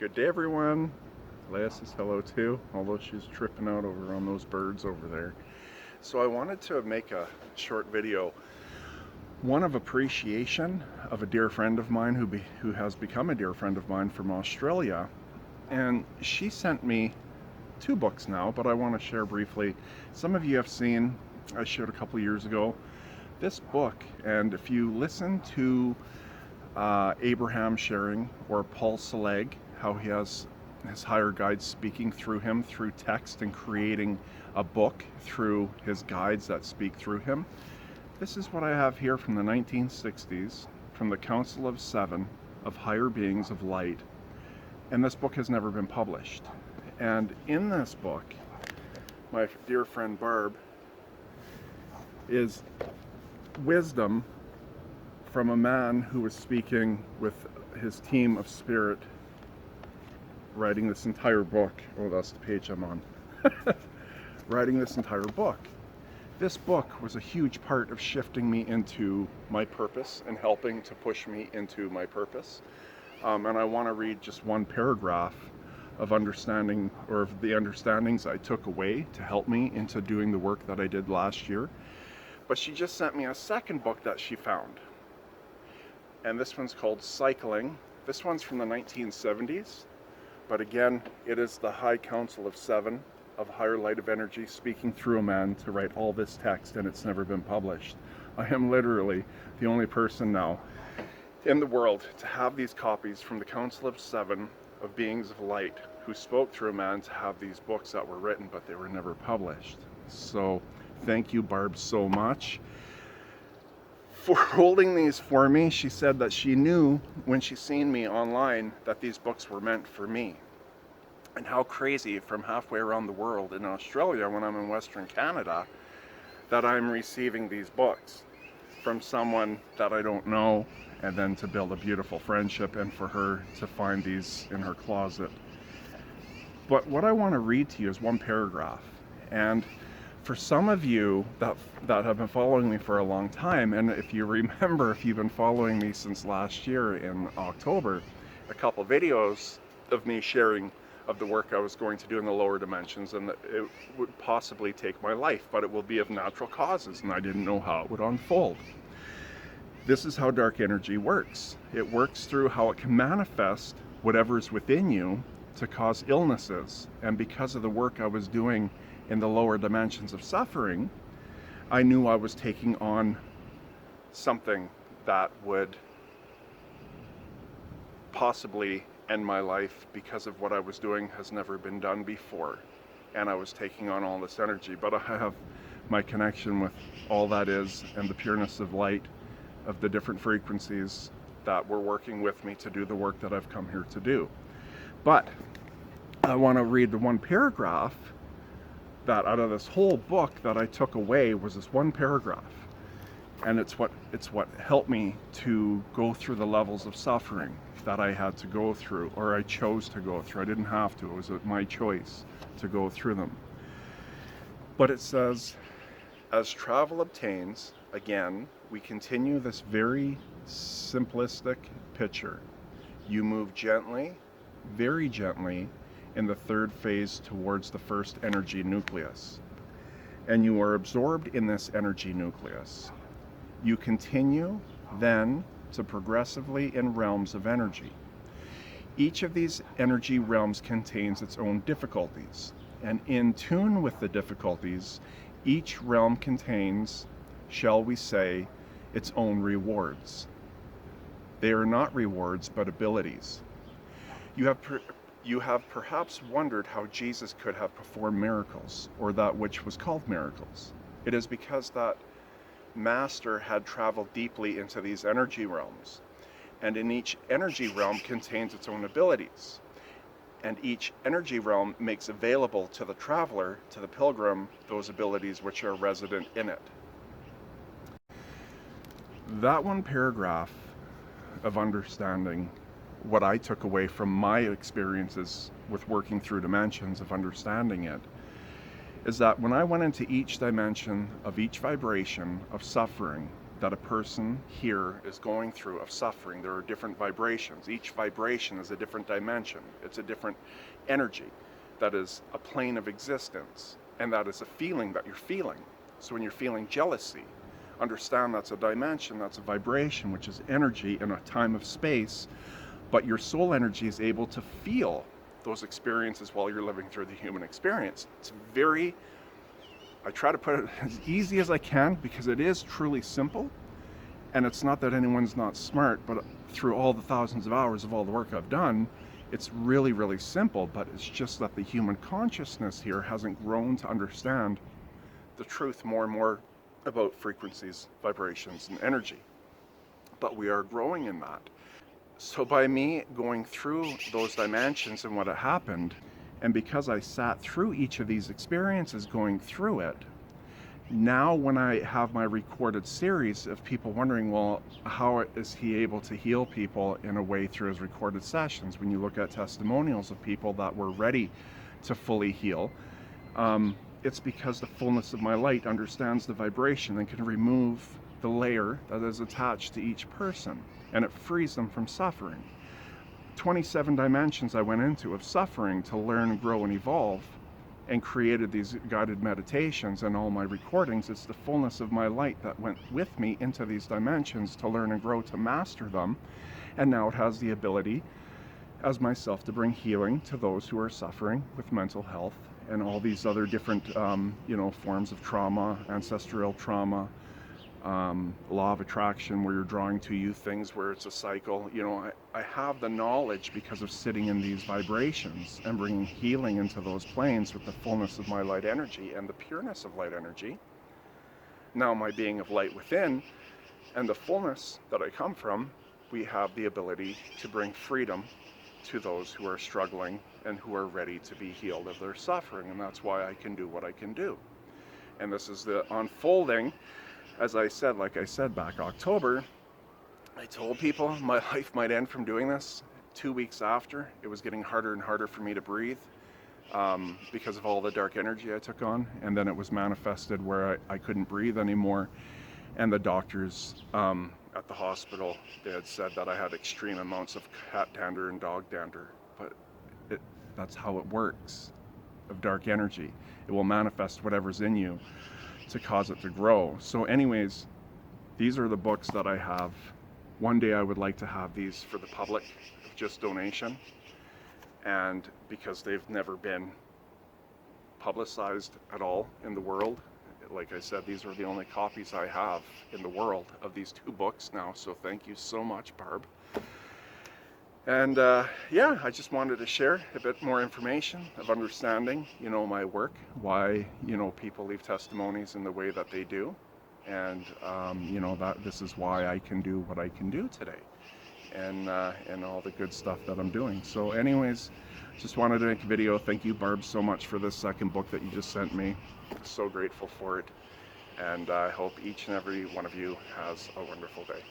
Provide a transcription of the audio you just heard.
Good day, everyone. Leia says hello too, although she's tripping out over on those birds over there. So I wanted to make a short video, one of appreciation of a dear friend of mine who has become a dear friend of mine from Australia. And she sent me two books now, but I want to share briefly. Some of you have seen, I shared a couple years ago, this book. And if you listen to Abraham sharing, or Paul Seleg, how he has his higher guides speaking through him through text and creating a book through his guides that speak through him. This is what I have here from the 1960s, from the Council of Seven of Higher Beings of Light. And this book has never been published. And in this book, my dear friend Barb is wisdom from a man who was speaking with his team of spirit, writing this entire book. Oh, that's the page I'm on. Writing this entire book. This book was a huge part of shifting me into my purpose and helping to push me into my purpose. And I want to read just one paragraph of understanding, or of the understandings I took away to help me into doing the work that I did last year. But she just sent me a second book that she found. And this one's called Cycling. This one's from the 1970s. But again, it is the High Council of Seven of Higher Light of Energy speaking through a man to write all this text, and it's never been published. I am literally the only person now in the world to have these copies from the Council of Seven of Beings of Light who spoke through a man to have these books that were written, but they were never published. So thank you, Barb, so much for holding these for me. She said that she knew when she seen me online that these books were meant for me. And how crazy, from halfway around the world in Australia when I'm in Western Canada, that I'm receiving these books from someone that I don't know, and then to build a beautiful friendship and for her to find these in her closet. But what I want to read to you is one paragraph. And for some of you that have been following me for a long time, and if you remember, if you've been following me since last year in October, a couple videos of me sharing of the work I was going to do in the lower dimensions, and that it would possibly take my life, but it will be of natural causes, and I didn't know how it would unfold. This is how dark energy works. It works through how it can manifest whatever's within you to cause illnesses. And because of the work I was doing in the lower dimensions of suffering, I knew I was taking on something that would possibly end my life, because of what I was doing has never been done before. And I was taking on all this energy, but I have my connection with all that is and the pureness of light of the different frequencies that were working with me to do the work that I've come here to do. But I want to read the one paragraph that out of this whole book that I took away was this one paragraph. And it's what helped me to go through the levels of suffering that I had to go through, or I chose to go through. I didn't have to. It was my choice to go through them. But it says, as travel obtains, again, we continue this very simplistic picture. You move gently, very gently, in the third phase towards the first energy nucleus. And you are absorbed in this energy nucleus. You continue then to progressively in realms of energy. Each of these energy realms contains its own difficulties, and in tune with the difficulties, each realm contains, shall we say, its own rewards. They are not rewards, but abilities. You have perhaps wondered how Jesus could have performed miracles, or that which was called miracles. It is because that Master had traveled deeply into these energy realms, and in each energy realm contains its own abilities, and each energy realm makes available to the traveler, to the pilgrim, those abilities which are resident in it. That one paragraph of understanding, what I took away from my experiences with working through dimensions, of understanding it, is that when I went into each dimension of each vibration of suffering, that a person here is going through of suffering. There are different vibrations. Each vibration is a different dimension. It's a different energy. That is a plane of existence. And that is a feeling that you're feeling. So when you're feeling jealousy, understand that's a dimension, that's a vibration, which is energy in a time of space. But your soul energy is able to feel those experiences while you're living through the human experience. It's very, I try to put it as easy as I can because it is truly simple. And it's not that anyone's not smart, but through all the thousands of hours of all the work I've done, it's really, really simple. But it's just that the human consciousness here hasn't grown to understand the truth more and more about frequencies, vibrations, and energy. But we are growing in that. So by me going through those dimensions and what had happened, and because I sat through each of these experiences going through it, now when I have my recorded series of people wondering, well, how is he able to heal people in a way through his recorded sessions? When you look at testimonials of people that were ready to fully heal, it's because the fullness of my light understands the vibration and can remove the layer that is attached to each person, and it frees them from suffering. 27 dimensions I went into of suffering to learn, grow, and evolve, and created these guided meditations and all my recordings. It's the fullness of my light that went with me into these dimensions to learn and grow, to master them. And now it has the ability as myself to bring healing to those who are suffering with mental health and all these other different forms of trauma, ancestral trauma, law of attraction, where you're drawing to you things where it's a cycle. I have the knowledge because of sitting in these vibrations and bringing healing into those planes with the fullness of my light energy and the pureness of light energy. Now my being of light within and the fullness that I come from, we have the ability to bring freedom to those who are struggling and who are ready to be healed of their suffering. And that's why I can do what I can do. And this is the unfolding. As I said, like I said back October, I told people my life might end from doing this. 2 weeks after, it was getting harder and harder for me to breathe because of all the dark energy I took on. And then it was manifested where I couldn't breathe anymore. And the doctors at the hospital, they had said that I had extreme amounts of cat dander and dog dander. But that's how it works, of dark energy. It will manifest whatever's in you to cause it to grow. So anyways, these are the books that I have. One day I would like to have these for the public, just donation. And because they've never been publicized at all in the world, like I said, these are the only copies I have in the world of these 2 books now. So thank you so much, Barb. And I just wanted to share a bit more information of understanding, my work, why, people leave testimonies in the way that they do. And, that this is why I can do what I can do today and all the good stuff that I'm doing. So anyways, just wanted to make a video. Thank you, Barb, so much for this second book that you just sent me. So grateful for it. And I hope each and every one of you has a wonderful day.